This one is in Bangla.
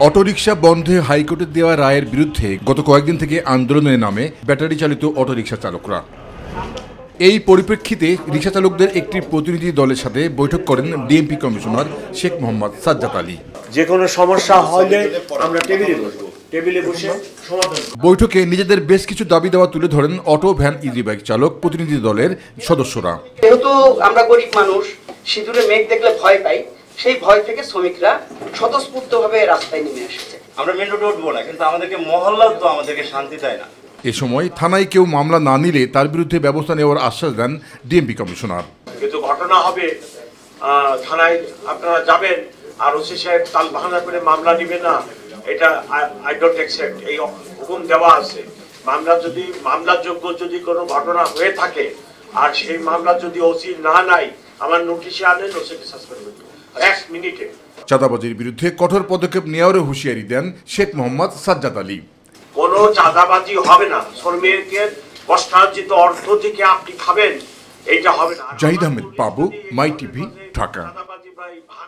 অটোরিকশা বন্ধে হাইকোর্টের দেওয়া রায়ের বিরুদ্ধে গত কয়েকদিন থেকে আন্দোলনের নামে ব্যাটারি চালিত অটোরিকশা চালকরা। এই পরিপ্রেক্ষিতে রিকশা চালকদের একটি প্রতিনিধি দলের সাথে বৈঠক করেন ডিএমপি কমিশনার শেখ মোহাম্মদ সাজ্জাদ আলী। যে কোনো সমস্যা হলে আমরা টেবিলে বসে সমাধান। বৈঠকে নিজেদের বেশ কিছু দাবি দেওয়া তুলে ধরেন অটো ভ্যান ইজি বাইক চালক প্রতিনিধি দলের সদস্যরা। যেহেতু আমরা গরিব মানুষ, সিঁদুরে মেঘ দেখলে ভয় পাই, সেই ভয় থেকে শ্রমিকরা স্বতঃস্ফূর্তভাবে রাস্তায় নেমে এসেছে। আমরা মেন রোডে উঠবো না, কিন্তু আমাদেরকে মহল্লা তো আমাদেরকে শান্তি দেয় না। এ সময় থানায় কেউ মামলা না নিলে তার বিরুদ্ধে ব্যবস্থা নেওয়ার আশ্বাস দেন ডিএমপি কমিশনার। কিন্তু ঘটনা হবে, থানায় আপনারা যাবেন আর ওসি সাহেব তাল বাহানা করে মামলা নিবে না, এটা আই ডোন্ট অ্যাকসেপ্ট। এই হুকুম দেওয়া আছে, মামলার যোগ্য যদি কোনো ঘটনা হয়ে থাকে আর সেই মামলা যদি ওসি না নাই, আমার নোটিশে আনেন, ওসিকে সাসপেন্ড করতে 1 মিনিটে। চাঁদাবাজির বিরুদ্ধে কঠোর পদক্ষেপ নেওয়ারও হুঁশিয়ারি দেন শেখ মোহাম্মদ সাজ্জাদ আলী। কোনো চাঁদাবাজি হবে না, শ্রমিকের কষ্টার্জিত অর্থ থেকে আপনি খাবেন, এইটা হবে না। জাহিদ আহমেদ বাবু, মাই টিভি, ঢাকা।